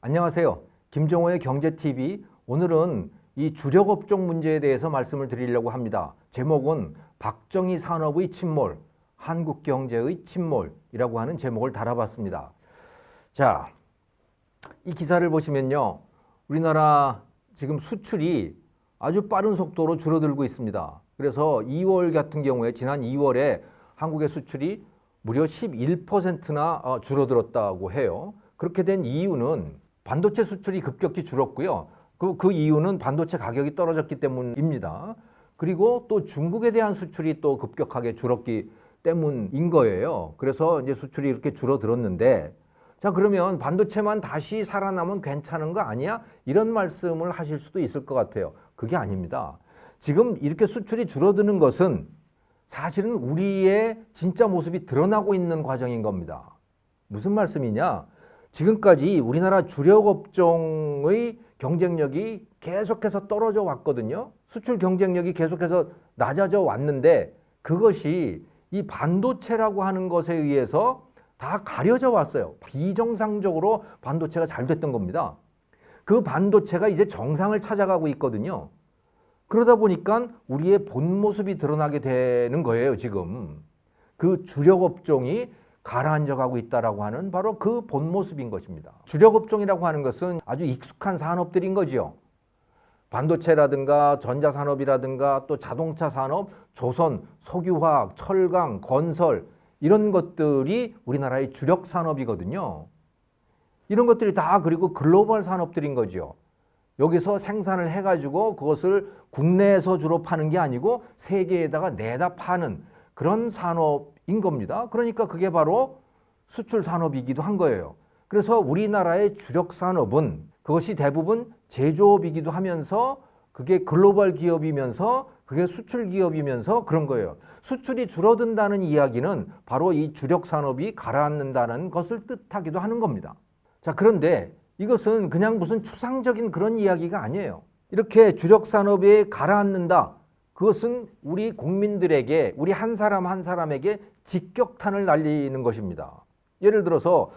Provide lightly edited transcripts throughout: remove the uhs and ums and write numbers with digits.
안녕하세요. 김정호의 경제TV. 오늘은 이 주력업종 문제에 대해서 말씀을 드리려고 합니다. 제목은 박정희 산업의 침몰, 한국 경제의 침몰이라고 하는 제목을 달아봤습니다. 자, 이 기사를 보시면요. 우리나라 지금 수출이 아주 빠른 속도로 줄어들고 있습니다. 그래서 2월 같은 경우에 지난 2월에 한국의 수출이 무려 11%나 줄어들었다고 해요. 그렇게 된 이유는 반도체 수출이 급격히 줄었고요. 그 이유는 반도체 가격이 떨어졌기 때문입니다. 그리고 또 중국에 대한 수출이 또 급격하게 줄었기 때문인 거예요. 그래서 이제 수출이 이렇게 줄어들었는데, 자, 그러면 반도체만 다시 살아나면 괜찮은 거 아니야? 이런 말씀을 하실 수도 있을 것 같아요. 그게 아닙니다. 지금 이렇게 수출이 줄어드는 것은 사실은 우리의 진짜 모습이 드러나고 있는 과정인 겁니다. 무슨 말씀이냐? 지금까지 우리나라 주력 업종의 경쟁력이 계속해서 떨어져 왔거든요. 수출 경쟁력이 계속해서 낮아져 왔는데 그것이 이 반도체라고 하는 것에 의해서 다 가려져 왔어요. 비정상적으로 반도체가 잘 됐던 겁니다. 그 반도체가 이제 정상을 찾아가고 있거든요. 그러다 보니까 우리의 본 모습이 드러나게 되는 거예요, 지금. 그 주력 업종이 가라앉아가고 있다라고 하는 바로 그 본 모습인 것입니다. 주력 업종이라고 하는 것은 아주 익숙한 산업들인 거죠. 반도체라든가 전자산업이라든가 또 자동차 산업, 조선, 석유화학, 철강, 건설 이런 것들이 우리나라의 주력 산업이거든요. 이런 것들이 다 그리고 글로벌 산업들인 거죠. 여기서 생산을 해가지고 그것을 국내에서 주로 파는 게 아니고 세계에다가 내다 파는 그런 산업인 겁니다. 그러니까 그게 바로 수출 산업이기도 한 거예요. 그래서 우리나라의 주력 산업은 그것이 대부분 제조업이기도 하면서 그게 글로벌 기업이면서 그게 수출 기업이면서 그런 거예요. 수출이 줄어든다는 이야기는 바로 이 주력 산업이 가라앉는다는 것을 뜻하기도 하는 겁니다. 자, 그런데 이것은 그냥 무슨 추상적인 그런 이야기가 아니에요. 이렇게 주력 산업이 가라앉는다. 그것은 우리 국민들에게, 우리 한 사람 한 사람에게 직격탄을 날리는 것입니다. 예를 들어서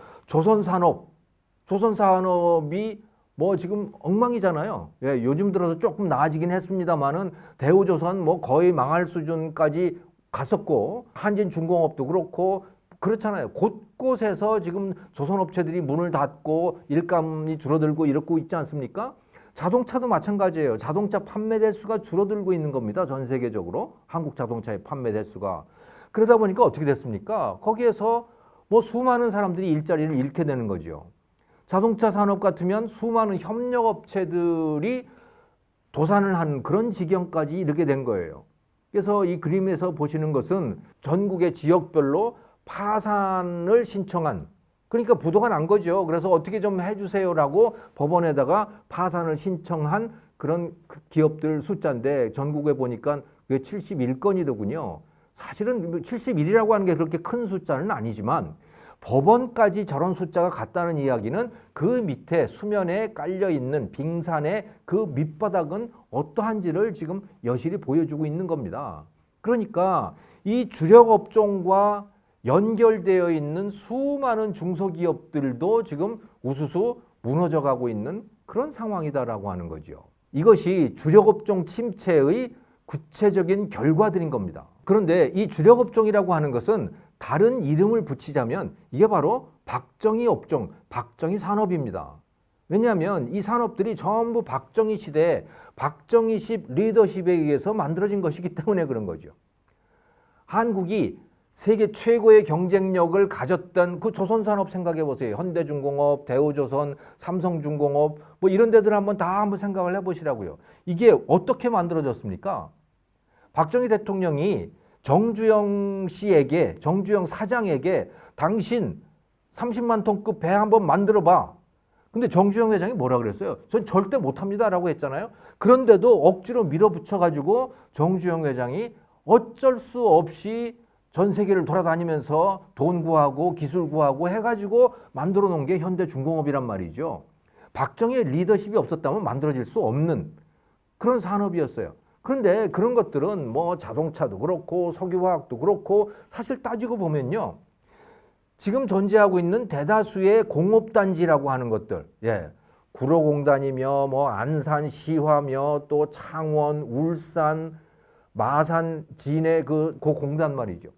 조선산업이 뭐 지금 엉망이잖아요. 예, 요즘 들어서 조금 나아지긴 했습니다만은 대우조선 뭐 거의 망할 수준까지 갔었고 한진중공업도 그렇고 그렇잖아요. 곳곳에서 지금 조선업체들이 문을 닫고 일감이 줄어들고 이러고 있지 않습니까? 자동차도 마찬가지예요. 자동차 판매 대수가 줄어들고 있는 겁니다. 전 세계적으로. 한국 자동차의 판매 대수가. 그러다 보니까 어떻게 됐습니까? 거기에서 뭐 수많은 사람들이 일자리를 잃게 되는 거죠. 자동차 산업 같으면 수많은 협력업체들이 도산을 한 그런 지경까지 이르게 된 거예요. 그래서 이 그림에서 보시는 것은 전국의 지역별로 파산을 신청한, 그러니까 부도가 난 거죠. 그래서 어떻게 좀 해주세요라고 법원에다가 파산을 신청한 그런 기업들 숫자인데 전국에 보니까 그게 71건이더군요. 사실은 71이라고 하는 게 그렇게 큰 숫자는 아니지만 법원까지 저런 숫자가 같다는 이야기는 그 밑에 수면에 깔려있는 빙산의 그 밑바닥은 어떠한지를 지금 여실히 보여주고 있는 겁니다. 그러니까 이 주력 업종과 연결되어 있는 수많은 중소기업들도 지금 우수수 무너져가고 있는 그런 상황이다라고 하는 거죠. 이것이 주력업종 침체의 구체적인 결과들인 겁니다. 그런데 이 주력업종이라고 하는 것은 다른 이름을 붙이자면 이게 바로 박정희 업종, 박정희 산업입니다. 왜냐하면 이 산업들이 전부 박정희 시대에 박정희식 리더십에 의해서 만들어진 것이기 때문에 그런 거죠. 한국이 세계 최고의 경쟁력을 가졌던 그 조선산업 생각해 보세요. 현대중공업, 대우조선, 삼성중공업 뭐 이런 데들 한번 생각을 해보시라고요. 이게 어떻게 만들어졌습니까? 박정희 대통령이 정주영 사장에게 당신 30만 톤급 배 한번 만들어 봐. 근데 정주영 회장이 뭐라 그랬어요? 전 절대 못합니다라고 했잖아요. 그런데도 억지로 밀어붙여가지고 정주영 회장이 어쩔 수 없이 전 세계를 돌아다니면서 돈 구하고 기술 구하고 해가지고 만들어 놓은 게 현대중공업이란 말이죠. 박정희의 리더십이 없었다면 만들어질 수 없는 그런 산업이었어요. 그런데 그런 것들은 뭐 자동차도 그렇고 석유화학도 그렇고 사실 따지고 보면요. 지금 존재하고 있는 대다수의 공업단지라고 하는 것들, 예, 구로공단이며 뭐 안산 시화며 또 창원, 울산, 마산, 진해 그 공단 말이죠.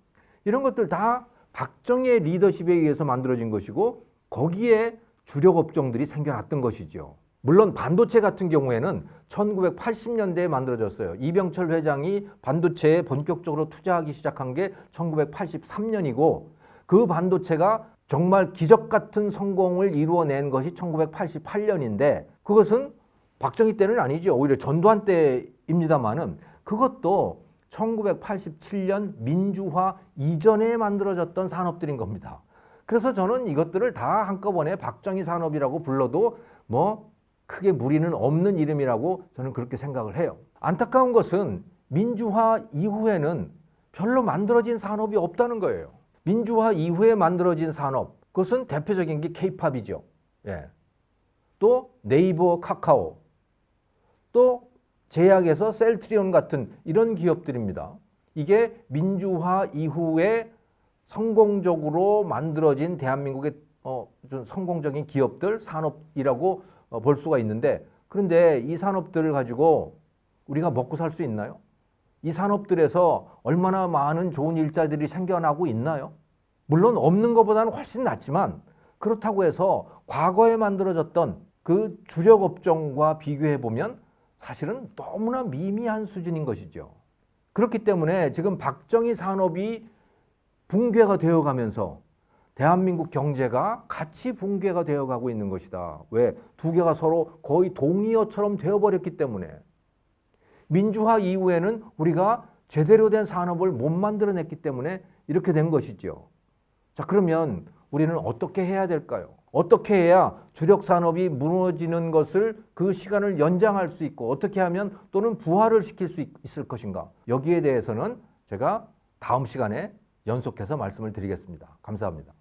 이런 것들 다 박정희의 리더십에 의해서 만들어진 것이고 거기에 주력 업종들이 생겨났던 것이죠. 물론 반도체 같은 경우에는 1980년대에 만들어졌어요. 이병철 회장이 반도체에 본격적으로 투자하기 시작한 게 1983년이고 그 반도체가 정말 기적 같은 성공을 이루어낸 것이 1988년인데 그것은 박정희 때는 아니죠. 오히려 전두환 때입니다만은 그것도 1987년 민주화 이전에 만들어졌던 산업들인 겁니다. 그래서 저는 이것들을 다 한꺼번에 박정희 산업이라고 불러도 뭐 크게 무리는 없는 이름이라고 저는 그렇게 생각을 해요. 안타까운 것은 민주화 이후에는 별로 만들어진 산업이 없다는 거예요. 민주화 이후에 만들어진 산업, 그것은 대표적인 게 K-팝이죠. 예. 또 네이버, 카카오, 또 제약에서 셀트리온 같은 이런 기업들입니다. 이게 민주화 이후에 성공적으로 만들어진 대한민국의 좀 성공적인 기업들, 산업이라고 볼 수가 있는데 그런데 이 산업들을 가지고 우리가 먹고 살 수 있나요? 이 산업들에서 얼마나 많은 좋은 일자리들이 생겨나고 있나요? 물론 없는 것보다는 훨씬 낫지만 그렇다고 해서 과거에 만들어졌던 그 주력 업종과 비교해 보면 사실은 너무나 미미한 수준인 것이죠. 그렇기 때문에 지금 박정희 산업이 붕괴가 되어가면서 대한민국 경제가 같이 붕괴가 되어가고 있는 것이다. 왜? 두 개가 서로 거의 동의어처럼 되어버렸기 때문에. 민주화 이후에는 우리가 제대로 된 산업을 못 만들어냈기 때문에 이렇게 된 것이죠. 자, 그러면 우리는 어떻게 해야 될까요? 어떻게 해야 주력 산업이 무너지는 것을 그 시간을 연장할 수 있고 어떻게 하면 또는 부활을 시킬 수 있을 것인가? 여기에 대해서는 제가 다음 시간에 연속해서 말씀을 드리겠습니다. 감사합니다.